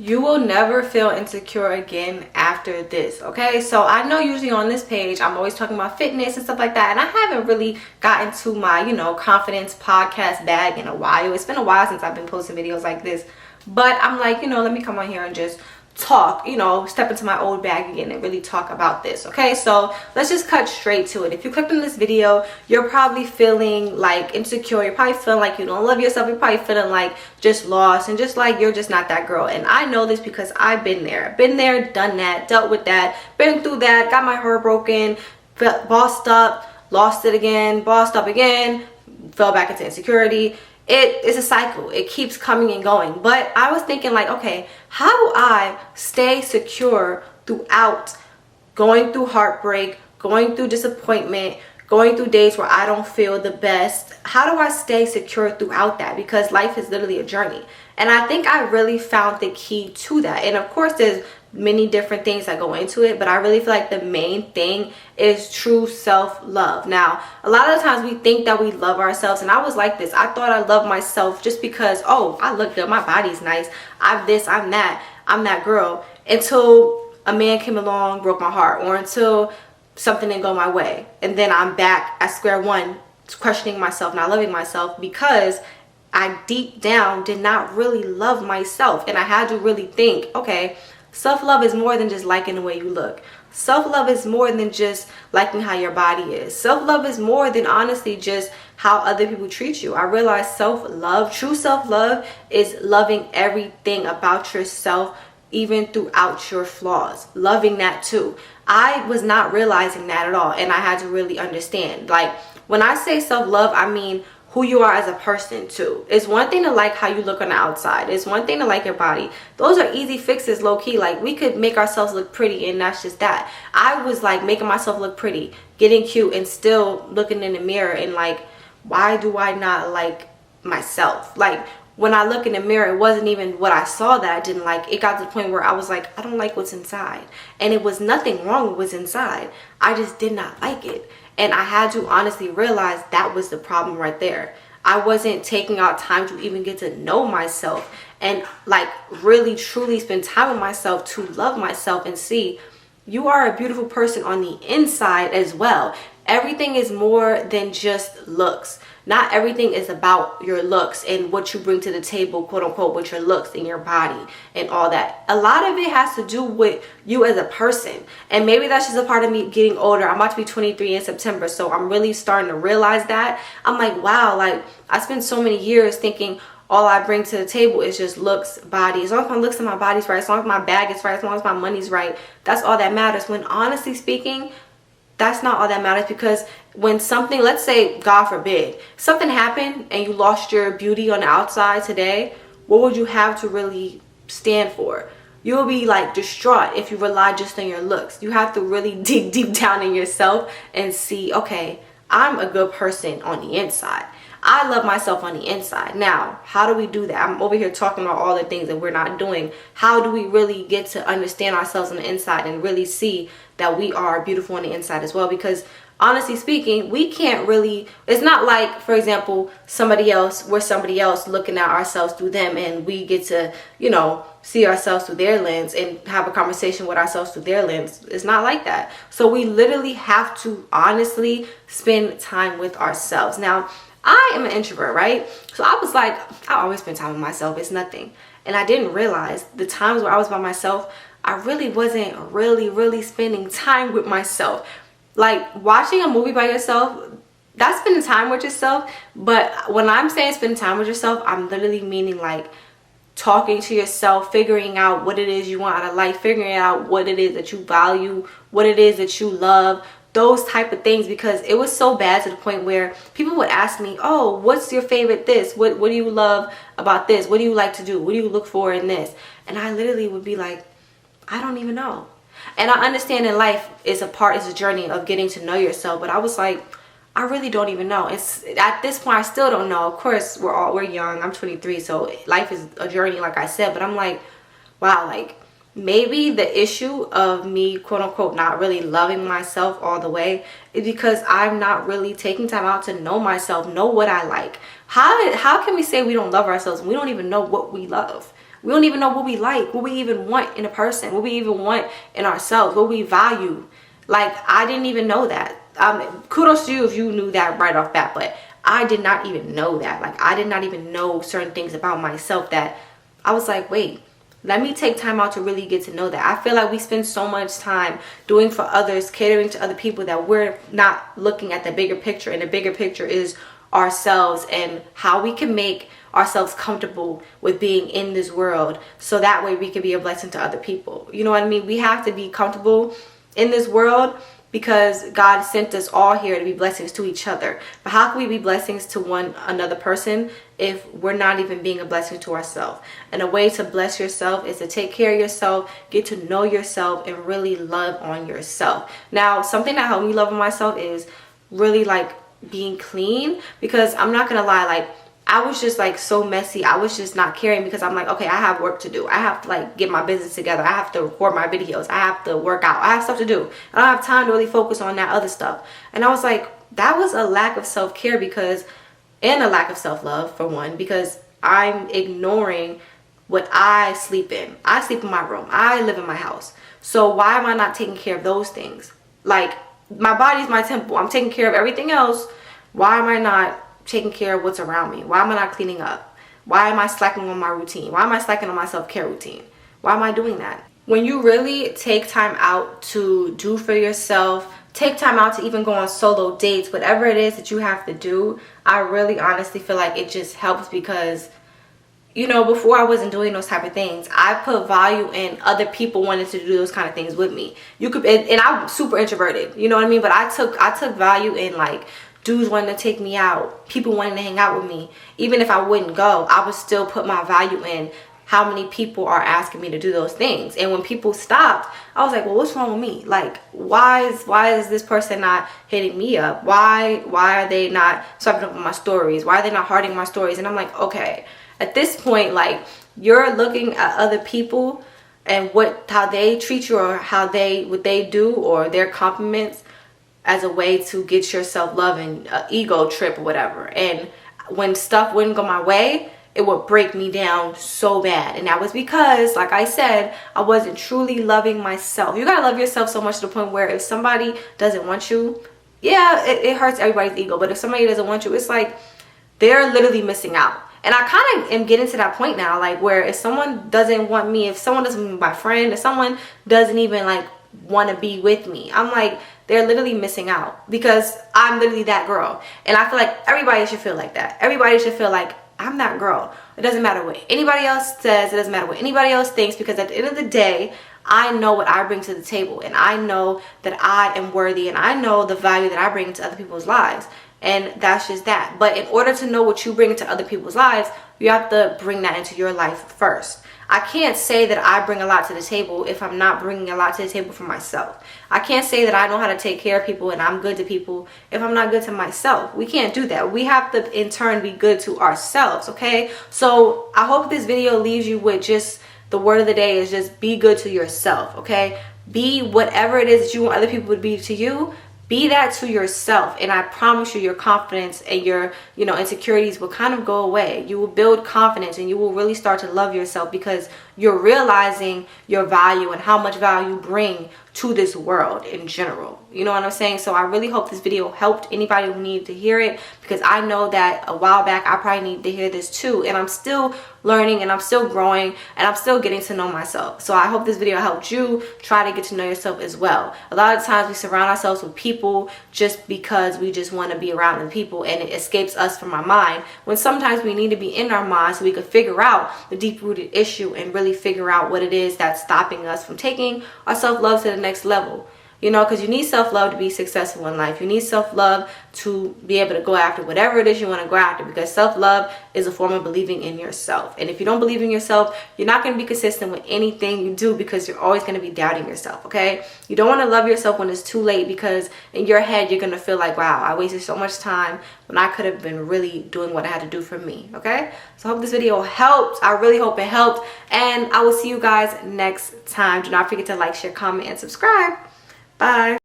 You will never feel insecure again after this, okay? So I know usually on this page I'm always talking about fitness and stuff like that, and I haven't really gotten to my confidence podcast bag in a while. It's been a while since I've been posting videos like this, but I'm like, let me come on here and just talk, step into my old bag again and really talk about this. Okay, so let's just cut straight to it. If you clicked on this video, you're probably feeling like insecure, you're probably feeling like you don't love yourself, you're probably feeling like just lost and just like you're just not that girl. And I know this because I've been there, done that, dealt with that, been through that, got my heart broken, bossed up, lost it again, bossed up again, fell back into insecurity. It is a cycle. It keeps coming and going. But I was thinking like, okay, how do I stay secure throughout going through heartbreak, going through disappointment, going through days where I don't feel the best? How do I stay secure throughout that? Because life is literally a journey. And I think I really found the key to that. And of course, there's many different things that go into it, but I really feel like the main thing is true self-love. Now, a lot of the times we think that we love ourselves, and I was like this. I thought I loved myself just because, oh, I look good, my body's nice, I'm this, I'm that girl, until a man came along, broke my heart, or until something didn't go my way, and then I'm back at square one, questioning myself, not loving myself, because I deep down did not really love myself. And I had to really think, okay, self-love is more than just liking the way you look. Self-love is more than just liking how your body is. Self-love is more than honestly just how other people treat you. I realized self-love, true self-love, is loving everything about yourself, even throughout your flaws. Loving that too. I was not realizing that at all, and I had to really understand. Like, when I say self-love, I mean who you are as a person too. It's one thing to like how you look on the outside. It's one thing to like your body. Those are easy fixes, low key. Like, we could make ourselves look pretty, and that's just that. I was like making myself look pretty, getting cute, and still looking in the mirror and like, why do I not like myself? Like, when I look in the mirror, it wasn't even what I saw that I didn't like. It got to the point where I was like, I don't like what's inside. And it was nothing wrong with what's inside. I just did not like it. And I had to honestly realize that was the problem right there. I wasn't taking out time to even get to know myself and like really truly spend time with myself to love myself and see you are a beautiful person on the inside as well. Everything is more than just looks. Not everything is about your looks and what you bring to the table, quote unquote, with your looks and your body and all that. A lot of it has to do with you as a person. And maybe that's just a part of me getting older. I'm about to be 23 in September, so I'm really starting to realize that. I'm like, wow, like I spent so many years thinking all I bring to the table is just looks, body. As long as my looks and my body's right, as long as my bag is right, as long as my money's right, that's all that matters. When honestly speaking, that's not all that matters, because when something, let's say, God forbid, something happened and you lost your beauty on the outside today, what would you have to really stand for? You will be like distraught if you rely just on your looks. You have to really dig deep down in yourself and see, okay, I'm a good person on the inside. I love myself on the inside. Now, how do we do that? I'm over here talking about all the things that we're not doing. How do we really get to understand ourselves on the inside and really see that we are beautiful on the inside as well? Because honestly speaking, we can't really, it's not like, for example, we're somebody else looking at ourselves through them, and we get to, see ourselves through their lens and have a conversation with ourselves through their lens. It's not like that. So we literally have to honestly spend time with ourselves. Now, I am an introvert, right? So I was like, I always spend time with myself. It's nothing. And I didn't realize the times where I was by myself, I really wasn't really spending time with myself. Like, watching a movie by yourself, that's spending time with yourself. But when I'm saying spend time with yourself, I'm literally meaning like talking to yourself, figuring out what it is you want out of life, figuring out what it is that you value, what it is that you love, those type of things. Because it was so bad to the point where people would ask me, oh, what's your favorite this? What do you love about this? What do you like to do? What do you look for in this? And I literally would be like, I don't even know. And I understand in life it's a journey of getting to know yourself, but I was like, I really don't even know. It's at this point I still don't know. Of course, we're young. I'm 23, so life is a journey, like I said, but I'm like, wow, like maybe the issue of me, quote unquote, not really loving myself all the way is because I'm not really taking time out to know myself, know what I like. How can we say we don't love ourselves when we don't even know what we love? We don't even know what we like, what we even want in a person, what we even want in ourselves, what we value. Like, I didn't even know that. Kudos to you if you knew that right off bat, but I did not even know that. Like, I did not even know certain things about myself that I was like, wait, let me take time out to really get to know that. I feel like we spend so much time doing for others, catering to other people, that we're not looking at the bigger picture. And the bigger picture is ourselves and how we can make ourselves comfortable with being in this world, so that way we can be a blessing to other people. You know what I mean? We have to be comfortable in this world because God sent us all here to be blessings to each other. But how can we be blessings to one another person if we're not even being a blessing to ourselves? And a way to bless yourself is to take care of yourself, get to know yourself, and really love on yourself. Now, something that helped me love on myself is really like being clean, because I'm not gonna lie, like, I was just like so messy. I was just not caring because I'm like, okay, I have work to do. I have to like get my business together. I have to record my videos. I have to work out. I have stuff to do. I don't have time to really focus on that other stuff. And I was like, that was a lack of self-care, because, and a lack of self-love for one, because I'm ignoring what I sleep in. I sleep in my room. I live in my house. So why am I not taking care of those things? Like, my body's my temple. I'm taking care of everything else. Why am I not taking care of what's around me? Why am I not cleaning up? Why am I slacking on my routine? Why am I slacking on my self-care routine? Why am I doing that? When you really take time out to do for yourself, take time out to even go on solo dates, whatever it is that you have to do, I really honestly feel like it just helps, because, you know, before I wasn't doing those type of things. I put value in other people wanting to do those kind of things with me. You could, and I'm super introverted, you know what I mean? But I took value in like dudes wanting to take me out, people wanting to hang out with me. Even if I wouldn't go, I would still put my value in how many people are asking me to do those things. And when people stopped, I was like, well, what's wrong with me? Like, why is this person not hitting me up? Why are they not swiping up on my stories? Why are they not hearting my stories? And I'm like, okay, at this point, like, you're looking at other people and how they treat you, or what they do, or their compliments, as a way to get your self-love and ego trip or whatever. And when stuff wouldn't go my way, it would break me down so bad. And that was because, like I said, I wasn't truly loving myself. You gotta love yourself so much to the point where if somebody doesn't want you, yeah, it hurts everybody's ego. But if somebody doesn't want you, it's like they're literally missing out. And I kind of am getting to that point now, like, where if someone doesn't want me, if someone doesn't want my friend, if someone doesn't even like want to be with me, I'm like, they're literally missing out, because I'm literally that girl. And I feel like everybody should feel like that. Everybody should feel like, I'm that girl. It doesn't matter what anybody else says. It doesn't matter what anybody else thinks, because at the end of the day, I know what I bring to the table, and I know that I am worthy, and I know the value that I bring to other people's lives. And that's just that. But in order to know what you bring into other people's lives, you have to bring that into your life first. I can't say that I bring a lot to the table if I'm not bringing a lot to the table for myself. I can't say that I know how to take care of people and I'm good to people if I'm not good to myself. We can't do that. We have to in turn be good to ourselves, okay? So I hope this video leaves you with just the word of the day is just be good to yourself, okay? Be whatever it is that you want other people to be to you. Be that to yourself, and I promise you, your confidence and your, insecurities will kind of go away. You will build confidence, and you will really start to love yourself, because you're realizing your value and how much value you bring to this world in general. You know what I'm saying? So I really hope this video helped anybody who needed to hear it, because I know that a while back I probably needed to hear this too, and I'm still learning and I'm still growing and I'm still getting to know myself. So I hope this video helped you try to get to know yourself as well. A lot of times we surround ourselves with people just because we just want to be around the people, and it escapes us from our mind, when sometimes we need to be in our mind so we could figure out the deep-rooted issue and really figure out what it is that's stopping us from taking our self-love to the next level. Because you need self-love to be successful in life. You need self-love to be able to go after whatever it is you want to go after, because self-love is a form of believing in yourself. And if you don't believe in yourself, you're not going to be consistent with anything you do, because you're always going to be doubting yourself, okay? You don't want to love yourself when it's too late, because in your head, you're going to feel like, wow, I wasted so much time when I could have been really doing what I had to do for me, okay? So I hope this video helped. I really hope it helped. And I will see you guys next time. Do not forget to like, share, comment, and subscribe. Bye.